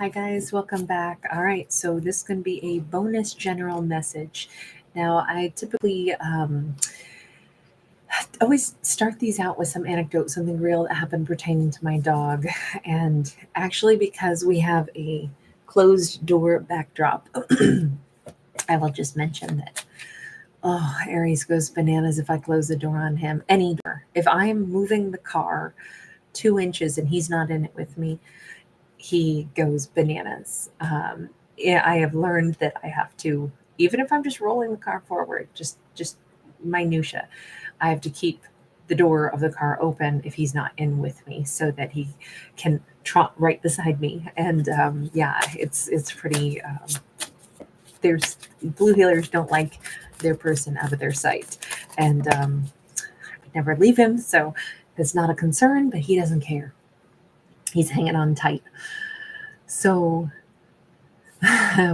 Hi guys, welcome back. All right, so this is going to be a bonus general message. Now, I typically always start these out with some anecdote, something real that happened pertaining to my dog. And actually, because we have a closed door backdrop, I will just mention that. Oh, Aries goes bananas if I close the door on him. Any door. If I'm moving the car 2 inches and he's not in it with me, he goes bananas. Yeah, I have learned that I have to, even if I'm just rolling the car forward, just minutia, I have to keep the door of the car open if he's not in with me, so that he can trot right beside me. And yeah, it's pretty. There's blue healers don't like their person out of their sight, and I would never leave him, so it's not a concern. But he doesn't care. He's hanging on tight. So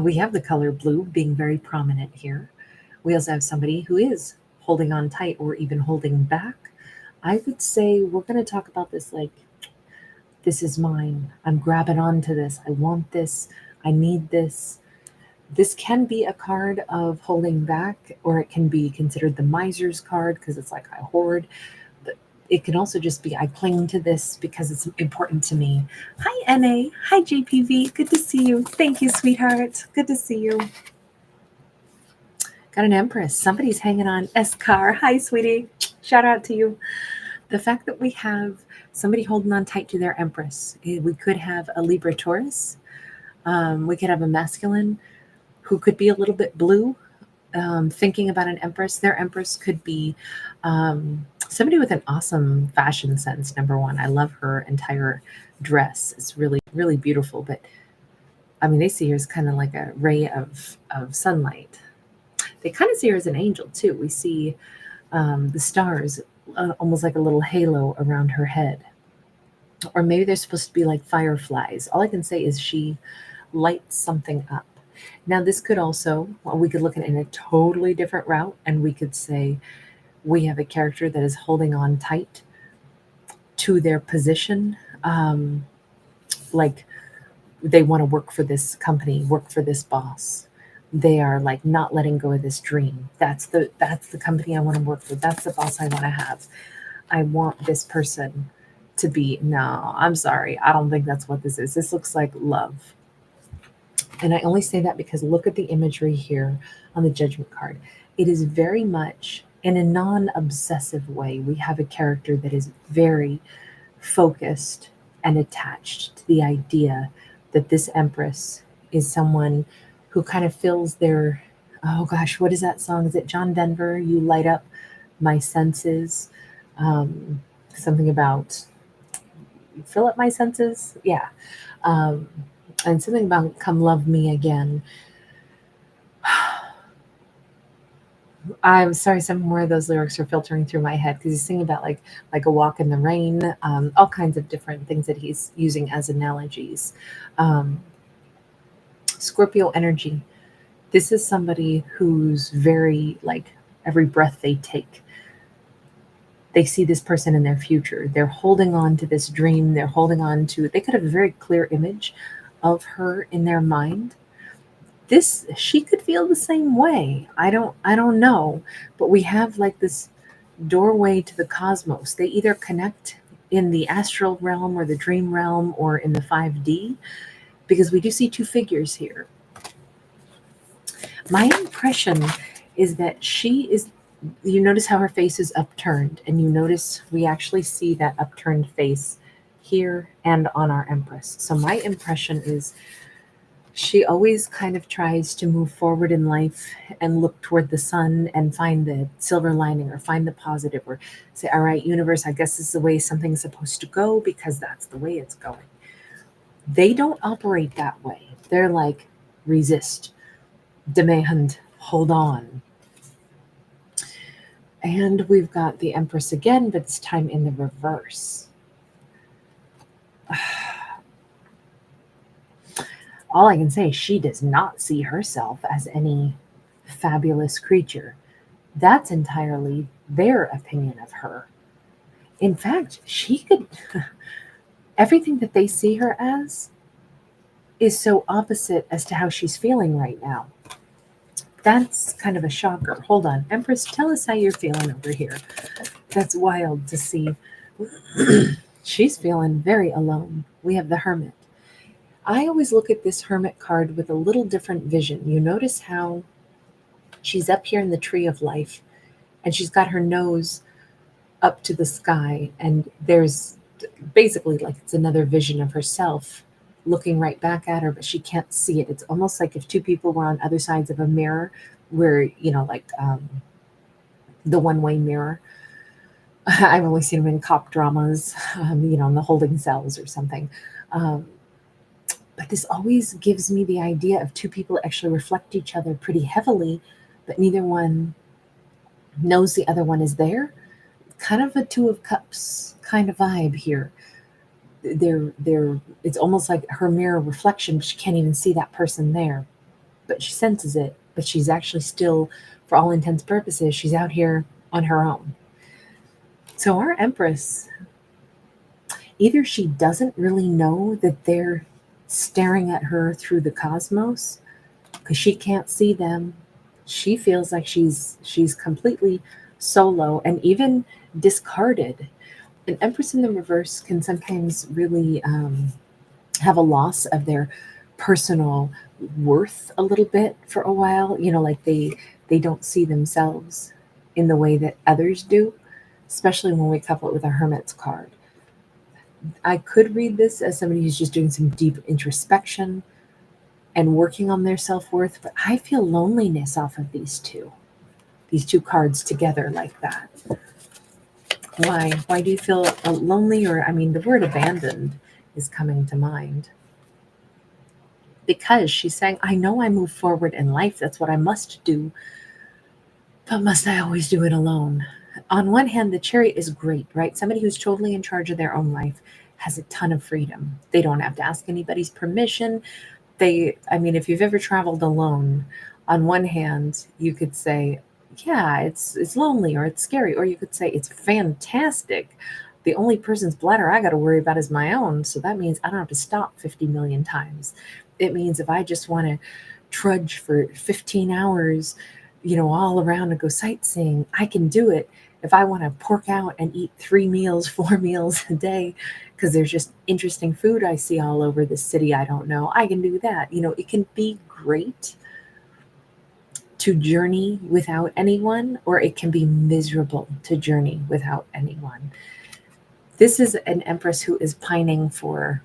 we have the color blue being very prominent here. We also have somebody who is holding on tight or even holding back. I would say we're going to talk about this like, this is mine. I'm grabbing onto this. I want this. I need this. This can be a card of holding back, or it can be considered the miser's card because it's like I hoard. But it can also just be I cling to this because it's important to me. Hi, NA. Hi, JPV. Good to see you. Thank you, sweetheart. Good to see you. Got an Empress. Somebody's hanging on. S-Car. Hi, sweetie. Shout out to you. The fact that we have somebody holding on tight to their Empress. We could have a Libra Taurus. We could have a masculine who could be a little bit blue, thinking about an Empress. Their Empress could be somebody with an awesome fashion sense, number one. I love her entire dress. It's really, really beautiful. But, I mean, they see her as kind of like a ray of sunlight. They kind of see her as an angel, too. We see the stars, almost like a little halo around her head. Or maybe they're supposed to be like fireflies. All I can say is she lights something up. Now, this could also, well, we could look at it in a totally different route, and we could say we have a character that is holding on tight to their position, like they want to work for this company, work for this boss. They are like not letting go of this dream. That's the company I want to work for. That's the boss I want to have. I want this person to be. No, I'm sorry. I don't think that's what this is. This looks like love. And I only say that because look at the imagery here on the Judgment card. It is very much in a non obsessive way. We have a character that is very focused and attached to the idea that this Empress is someone who kind of fills their, oh gosh, what is that song? Is it John Denver? You light up my senses. Something about fill up my senses. Yeah. Um, and something about come love me again. I'm sorry, some more of those lyrics are filtering through my head because he's singing about like a walk in the rain, all kinds of different things that he's using as analogies. Um, Scorpio energy. This is somebody who's very like every breath they take, they see this person in their future. They're holding on to this dream. They're holding on to. They could have a very clear image of her in their mind. This she could feel the same way. I don't know, but we have like this doorway to the cosmos. They either connect in the astral realm or the dream realm or in the 5D, because we do see two figures here. My impression is that she is, you notice how her face is upturned, and you notice we actually see that upturned face here and on our Empress. So my impression is she always kind of tries to move forward in life and look toward the sun and find the silver lining or find the positive, or say, all right, universe, I guess this is the way something's supposed to go because that's the way it's going. They don't operate that way. They're like, resist, demand, hold on. And we've got the Empress again, but this time in the reverse. All I can say, she does not see herself as any fabulous creature. That's entirely their opinion of her. In fact, she could, everything that they see her as, is so opposite as to how she's feeling right now. That's kind of a shocker. Hold on. Empress, tell us how you're feeling over here. That's wild to see. She's feeling very alone. We have the Hermit. I always look at this Hermit card with a little different vision. You notice how she's up here in the tree of life and she's got her nose up to the sky, and there's basically like it's another vision of herself looking right back at her, but she can't see it. It's almost like if two people were on other sides of a mirror where, like the one-way mirror. I've only seen them in cop dramas, in the holding cells or something. Um, but this always gives me the idea of two people actually reflect each other pretty heavily, but neither one knows the other one is there. Kind of a Two of Cups kind of vibe here. They're it's almost like her mirror reflection, but she can't even see that person there. But she senses it, but she's actually still, for all intents and purposes, she's out here on her own. So our Empress, either she doesn't really know that they're staring at her through the cosmos because she can't see them. She feels like she's completely solo and even discarded. An Empress in the reverse can sometimes really have a loss of their personal worth a little bit for a while. Like they don't see themselves in the way that others do, especially when we couple it with a Hermit's card. I could read this as somebody who's just doing some deep introspection and working on their self-worth, but I feel loneliness off of these two cards together like that. Why do you feel lonely? Or, I mean, the word abandoned is coming to mind. Because she's saying, I know I move forward in life. That's what I must do. But must I always do it alone? On one hand, the Chariot is great, right? Somebody who's totally in charge of their own life has a ton of freedom. They don't have to ask anybody's permission. If you've ever traveled alone, on one hand, you could say, yeah, it's lonely or it's scary, or you could say it's fantastic. The only person's bladder I got to worry about is my own, so that means I don't have to stop 50 million times. It means if I just want to trudge for 15 hours, all around and go sightseeing, I can do it. If I want to pork out and eat 3 meals, 4 meals a day, because there's just interesting food I see all over the city I don't know, I can do that. It can be great to journey without anyone, or it can be miserable to journey without anyone. This is an Empress who is pining for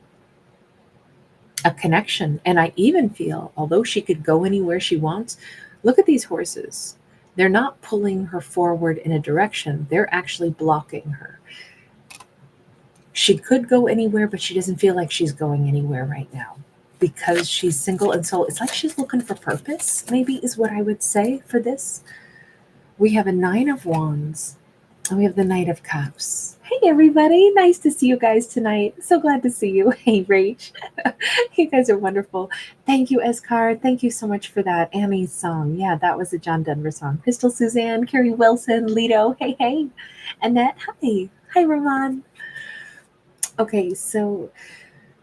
a connection. And I even feel, although she could go anywhere she wants, look at these horses. They're not pulling her forward in a direction. They're actually blocking her. She could go anywhere, but she doesn't feel like she's going anywhere right now because she's single and solo. It's like she's looking for purpose, maybe, is what I would say for this. We have a Nine of Wands and we have the Knight of Cups. Hey, everybody. Nice to see you guys tonight. So glad to see you. Hey, Rach. You guys are wonderful. Thank you, Escar. Thank you so much for that. Annie's song. Yeah, that was a John Denver song. Crystal Suzanne, Carrie Wilson, Lido. Hey, hey. Annette. Hi. Hi, Ramon. Okay, so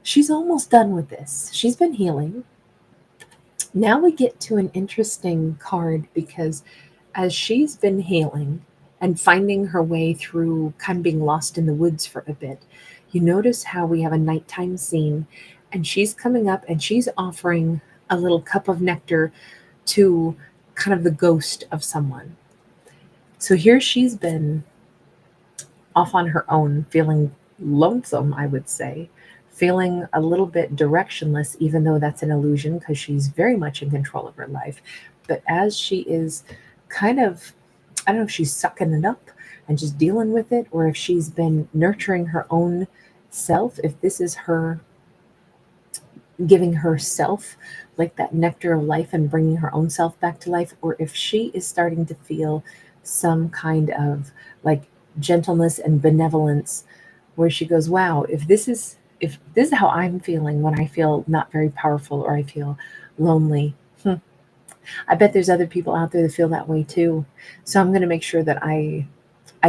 she's almost done with this. She's been healing. Now we get to an interesting card because as she's been healing and finding her way through kind of being lost in the woods for a bit, you notice how we have a nighttime scene and she's coming up and she's offering a little cup of nectar to kind of the ghost of someone. So here she's been off on her own, feeling lonesome, I would say, feeling a little bit directionless, even though that's an illusion because she's very much in control of her life. But as she is kind of, I don't know if she's sucking it up and just dealing with it, or if she's been nurturing her own self, if this is her giving herself like that nectar of life and bringing her own self back to life, or if she is starting to feel some kind of like gentleness and benevolence where she goes, wow, if this is how I'm feeling when I feel not very powerful or I feel lonely, I bet there's other people out there that feel that way too. So I'm going to make sure that I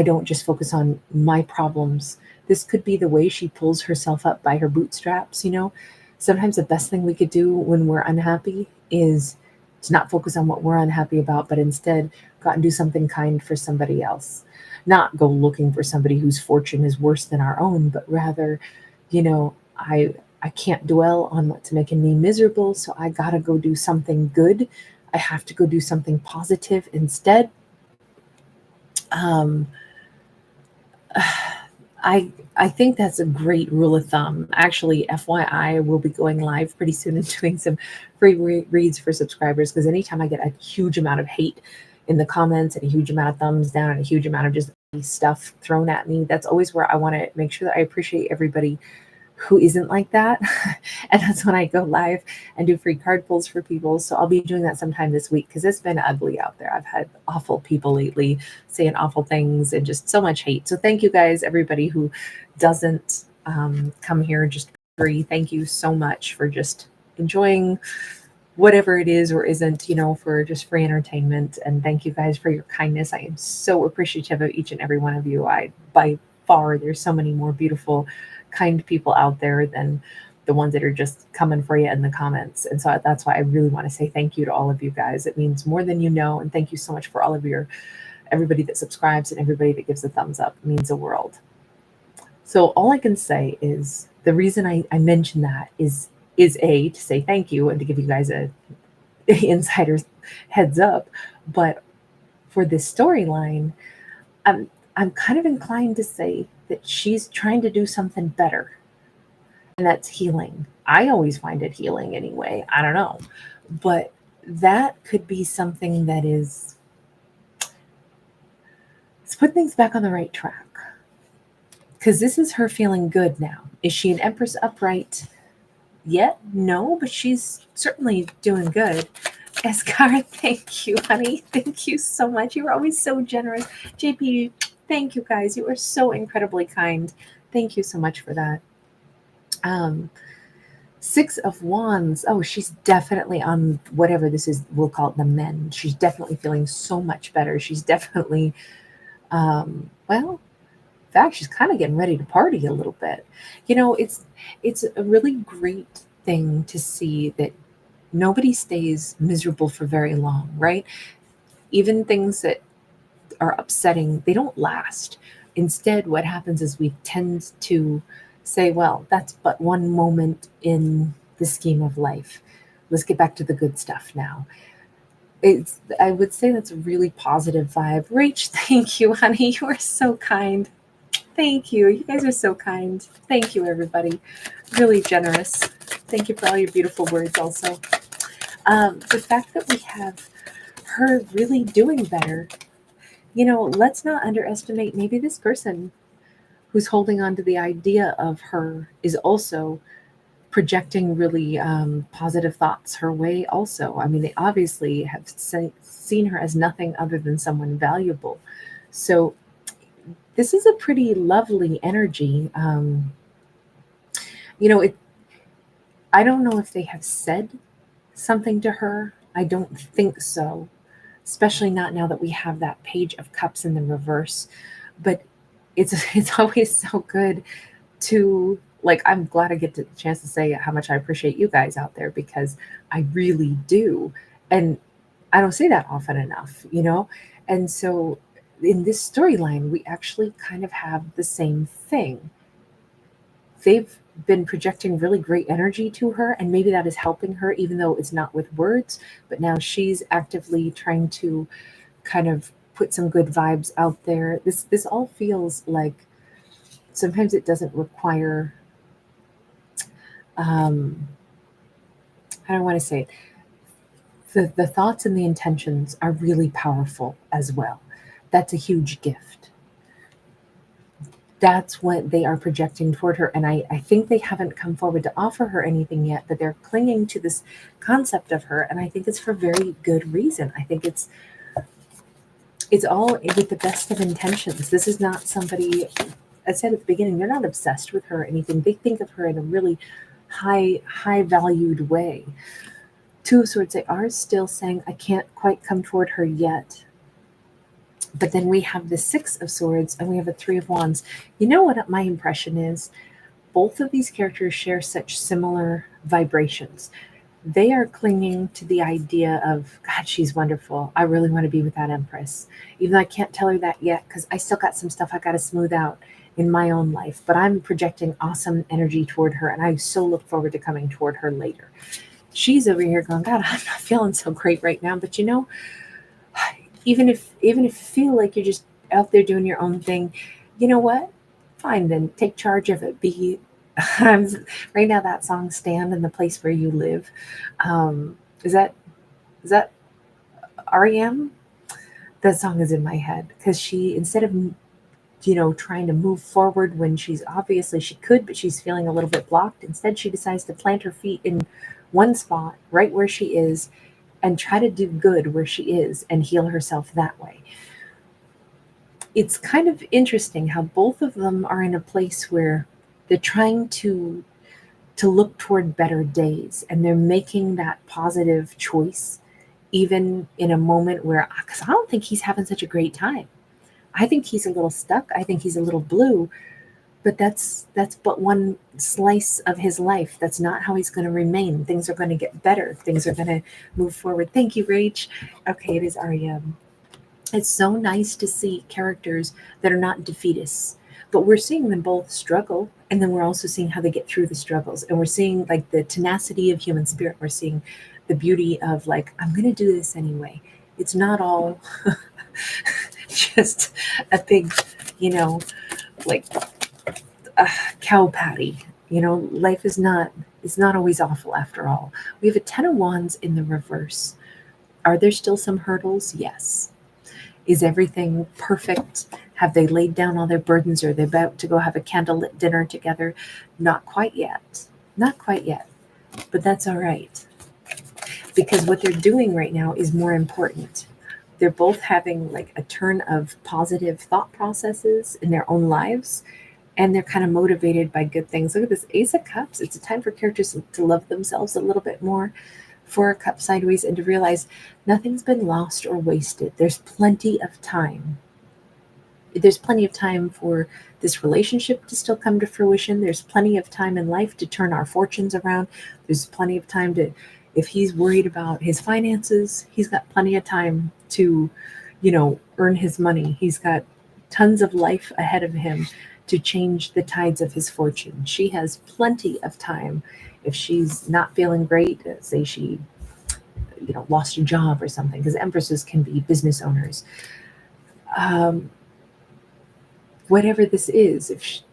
don't just focus on my problems. This could be the way she pulls herself up by her bootstraps, sometimes the best thing we could do when we're unhappy is to not focus on what we're unhappy about, but instead go out and do something kind for somebody else. Not go looking for somebody whose fortune is worse than our own, but rather, I can't dwell on what's making me miserable, so I gotta go do something good. I have to go do something positive instead. Um, I think that's a great rule of thumb. Actually, FYI, we'll be going live pretty soon and doing some free reads for subscribers, because anytime I get a huge amount of hate in the comments and a huge amount of thumbs down and a huge amount of just stuff thrown at me, that's always where I want to make sure that I appreciate everybody who isn't like that. And that's when I go live and do free card pulls for people. So I'll be doing that sometime this week, because it's been ugly out there. I've had awful people lately saying awful things and just so much hate. So thank you guys, everybody who doesn't come here just free. Thank you so much for just enjoying whatever it is or isn't, for just free entertainment. And thank you guys for your kindness. I am so appreciative of each and every one of you. By far, there's so many more beautiful, kind people out there than the ones that are just coming for you in the comments. And so that's why I really want to say thank you to all of you guys. It means more than you know. And thank you so much for all of everybody that subscribes and everybody that gives a thumbs up. It means the world. So all I can say is the reason I mention that is to say thank you and to give you guys a insider's heads up. But for this storyline, I'm kind of inclined to say that she's trying to do something better, and that's healing. I always find it healing anyway. I don't know. But that could be something that is, let's put things back on the right track. Because this is her feeling good now. Is she an Empress upright yet? No, but she's certainly doing good. Escar, thank you, honey. Thank you so much. You were always so generous. JP, thank you guys. You are so incredibly kind. Thank you so much for that. 6 of Wands. Oh, she's definitely on whatever this is. We'll call it the men. She's definitely feeling so much better. She's definitely, well, in fact, she's kind of getting ready to party a little bit. It's a really great thing to see that nobody stays miserable for very long, right? Even things that are upsetting, they don't last. Instead, what happens is we tend to say, well, that's but one moment in the scheme of life. Let's get back to the good stuff now. I would say that's a really positive vibe. Rach, thank you, honey. You are so kind. Thank you. You guys are so kind. Thank you, everybody. Really generous. Thank you for all your beautiful words also. The fact that we have her really doing better, let's not underestimate, maybe this person who's holding on to the idea of her is also projecting really positive thoughts her way also. I mean, they obviously have seen her as nothing other than someone valuable. So this is a pretty lovely energy. I don't know if they have said something to her. I don't think so, especially not now that we have that Page of Cups in the reverse. But it's always so good to, like, I'm glad I get the chance to say how much I appreciate you guys out there, because I really do. And I don't say that often enough, And so in this storyline, we actually kind of have the same thing. They've been projecting really great energy to her, and maybe that is helping her, even though it's not with words. But now she's actively trying to kind of put some good vibes out there. This all feels like sometimes it doesn't require, I don't want to say it. The thoughts and the intentions are really powerful as well. That's a huge gift. That's what they are projecting toward her. And I think they haven't come forward to offer her anything yet, but they're clinging to this concept of her. And I think it's for very good reason. I think it's all with the best of intentions. This is not somebody, I said at the beginning, they're not obsessed with her or anything. They think of her in a really high valued way. 2 of Swords, they are still saying, I can't quite come toward her yet. But then we have the 6 of Swords and we have a 3 of Wands. You know what my impression is? Both of these characters share such similar vibrations. They are clinging to the idea of, God, she's wonderful. I really want to be with that Empress. Even though I can't tell her that yet because I still got some stuff I got to smooth out in my own life. But I'm projecting awesome energy toward her, and I so look forward to coming toward her later. She's over here going, God, I'm not feeling so great right now. But even if you feel like you're just out there doing your own thing, you know what? Fine, then take charge of it. Be right now that song "Stand in the Place Where You Live." Um, is that REM? That song is in my head because she, instead of trying to move forward when she could, but she's feeling a little bit blocked. Instead, she decides to plant her feet in one spot, right where she is, and try to do good where she is and heal herself that way. It's kind of interesting how both of them are in a place where they're trying to look toward better days, and they're making that positive choice even in a moment where, because I don't think he's having such a great time. I think he's a little stuck. I think he's a little blue, but that's but one slice of his life. That's not how he's going to remain. Things are going to get better. Things are going to move forward. Thank you, Rach. Okay, it is REM. It's so nice to see characters that are not defeatists, but we're seeing them both struggle, and then we're also seeing how they get through the struggles, and we're seeing like the tenacity of human spirit. We're seeing the beauty of like, I'm going to do this anyway. It's not all just a big, you know, like a cow patty. Life is not, it's not always awful after all. We have a 10 of wands in the reverse. Are there still some hurdles? Yes. Is everything perfect? Have they laid down all their burdens? Are they about to go have a candlelit dinner together? Not quite yet. Not quite yet. But that's all right. Because what they're doing right now is more important. They're both having like a turn of positive thought processes in their own lives, and they're kind of motivated by good things. Look at this Ace of Cups. It's a time for characters to love themselves a little bit more. Four of Cups sideways, and to realize nothing's been lost or wasted. There's plenty of time. There's plenty of time for this relationship to still come to fruition. There's plenty of time in life to turn our fortunes around. There's plenty of time to, if he's worried about his finances, he's got plenty of time to, earn his money. He's got tons of life ahead of him to change the tides of his fortune. She has plenty of time. If she's not feeling great, say she, lost a job or something, because empresses can be business owners. Whatever this is, if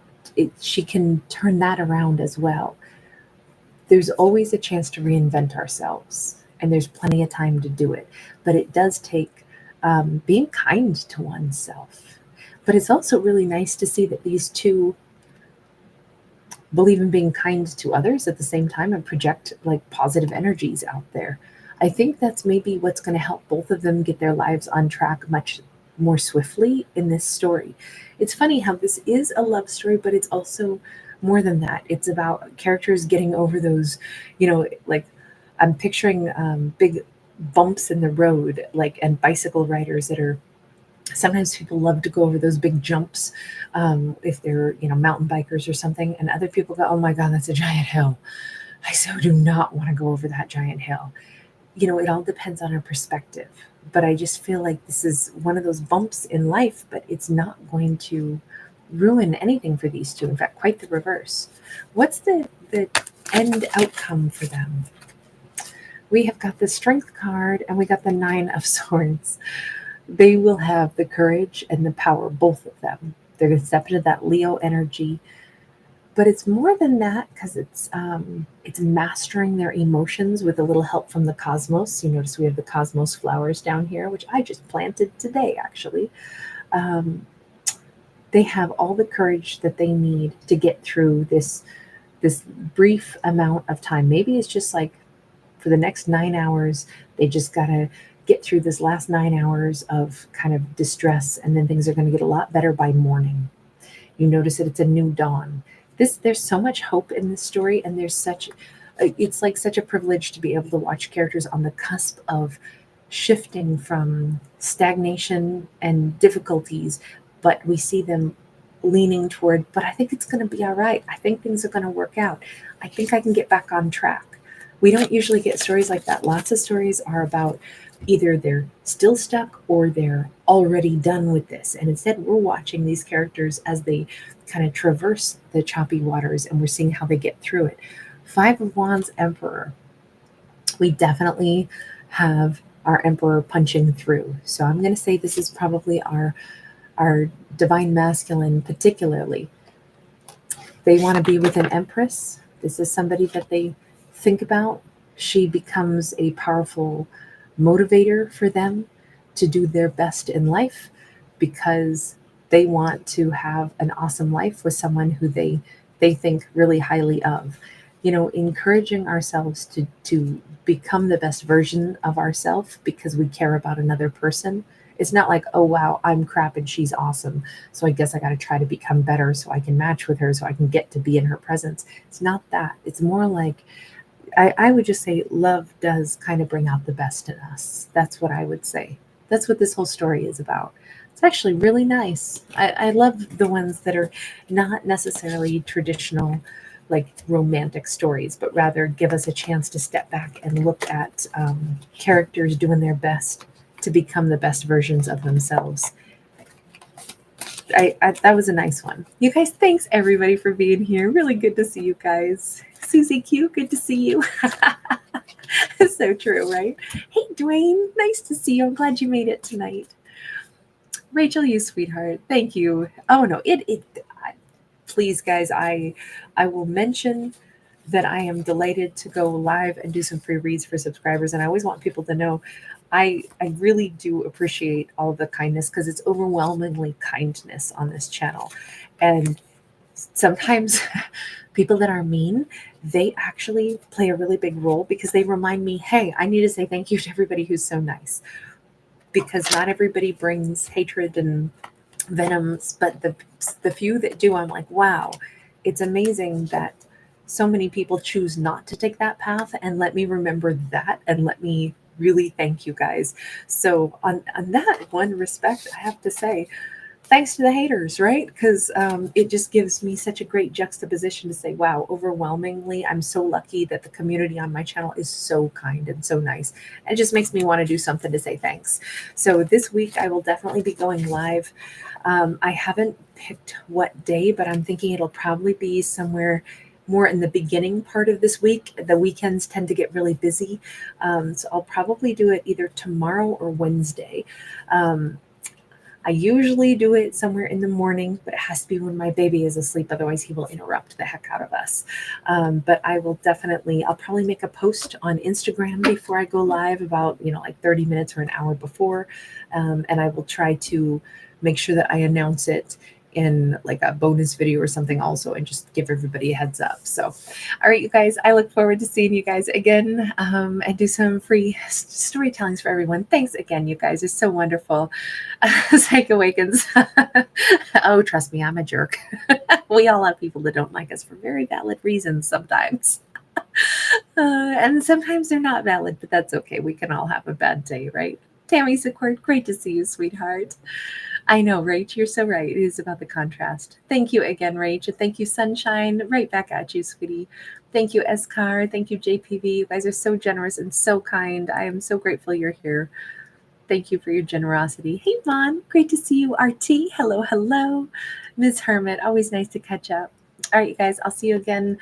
she can turn that around as well. There's always a chance to reinvent ourselves, and there's plenty of time to do it. But it does take being kind to oneself. But it's also really nice to see that these two believe in being kind to others at the same time and project like positive energies out there. I think that's maybe what's going to help both of them get their lives on track much more swiftly in this story. It's funny how this is a love story, but it's also more than that. It's about characters getting over those, like I'm picturing big bumps in the road, like, and bicycle riders that are, sometimes people love to go over those big jumps if they're, mountain bikers or something. And other people go, oh my God, that's a giant hill. I so do not want to go over that giant hill. It all depends on our perspective. But I just feel like this is one of those bumps in life, but it's not going to ruin anything for these two. In fact, quite the reverse. What's the end outcome for them? We have got the Strength card and we got the Nine of Swords. They will have the courage and the power, both of them. They're going to step into that Leo energy. But it's more than that, because it's mastering their emotions with a little help from the cosmos. You notice we have the cosmos flowers down here, which I just planted today, actually. They have all the courage that they need to get through this brief amount of time. Maybe it's just like for the next 9 hours, they just got to get through this last 9 hours of kind of distress, and then things are going to get a lot better by morning. You notice that it's a new dawn. There's so much hope in this story, and it's like such a privilege to be able to watch characters on the cusp of shifting from stagnation and difficulties, but we see them leaning toward, but I think it's going to be all right. I think things are going to work out. I think I can get back on track. We don't usually get stories like that. Lots of stories are about either they're still stuck or they're already done with this. And instead, we're watching these characters as they kind of traverse the choppy waters and we're seeing how they get through it. Five of Wands, Emperor. We definitely have our Emperor punching through. So I'm going to say this is probably our divine masculine, particularly. They want to be with an Empress. This is somebody that they think about. She becomes a powerful motivator for them to do their best in life because they want to have an awesome life with someone who they think really highly of. You know, encouraging ourselves to become the best version of ourselves because we care about another person. It's not like, oh wow, I'm crap and she's awesome, so I guess I got to try to become better so I can match with her so I can get to be in her presence. It's not that. It's more like I would just say love does kind of bring out the best in us. That's what I would say. That's what this whole story is about. It's actually really nice. I love the ones that are not necessarily traditional, like romantic stories, but rather give us a chance to step back and look at characters doing their best to become the best versions of themselves. That was a nice one. You guys, thanks everybody for being here. Really good to see you guys. Susie Q, good to see you. It's so true, right? Hey, Dwayne, nice to see you. I'm glad you made it tonight. Rachel, you sweetheart. Thank you. Oh no, please guys, I will mention that I am delighted to go live and do some free reads for subscribers. And I always want people to know I really do appreciate all the kindness because it's overwhelmingly kindness on this channel. And sometimes people that are mean, they actually play a really big role because they remind me, hey, I need to say thank you to everybody who's so nice. Because not everybody brings hatred and venoms, but the few that do, I'm like, wow, it's amazing that so many people choose not to take that path, and let me remember that and let me really thank you guys. So on that one respect, I have to say thanks to the haters, right? Because it just gives me such a great juxtaposition to say, wow, overwhelmingly, I'm so lucky that the community on my channel is so kind and so nice. It just makes me want to do something to say thanks. So this week, I will definitely be going live. I haven't picked what day, but I'm thinking it'll probably be somewhere more in the beginning part of this week. The weekends tend to get really busy. So I'll probably do it either tomorrow or Wednesday. I usually do it somewhere in the morning, but it has to be when my baby is asleep. Otherwise, he will interrupt the heck out of us. But I will definitely, I'll probably make a post on Instagram before I go live about, like 30 minutes or an hour before. And I will try to make sure that I announce it in like a bonus video or something also, and just give everybody a heads up. So, all right, you guys, I look forward to seeing you guys again and do some free storytellings for everyone. Thanks again, you guys. It's so wonderful. Psych Awakens. Oh, trust me, I'm a jerk. We all have people that don't like us for very valid reasons sometimes. And sometimes they're not valid, but that's okay. We can all have a bad day, right? Tammy Secord, great to see you, sweetheart. I know, Rach, you're so right. It is about the contrast. Thank you again, Rach. And thank you, Sunshine. Right back at you, sweetie. Thank you, Escar. Thank you, JPV. You guys are so generous and so kind. I am so grateful you're here. Thank you for your generosity. Hey, Vaughn. Great to see you, RT. Hello, hello. Ms. Hermit, always nice to catch up. All right, you guys, I'll see you again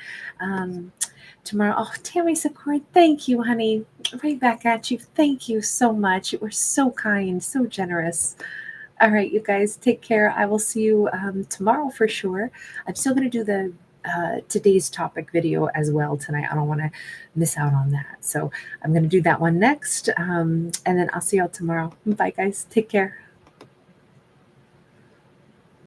tomorrow. Oh, Tammy Secord, thank you, honey. Right back at you. Thank you so much. You were so kind, so generous. All right, you guys, take care. I will see you tomorrow for sure. I'm still going to do the today's topic video as well tonight. I don't want to miss out on that. So I'm going to do that one next. And then I'll see y'all tomorrow. Bye, guys. Take care.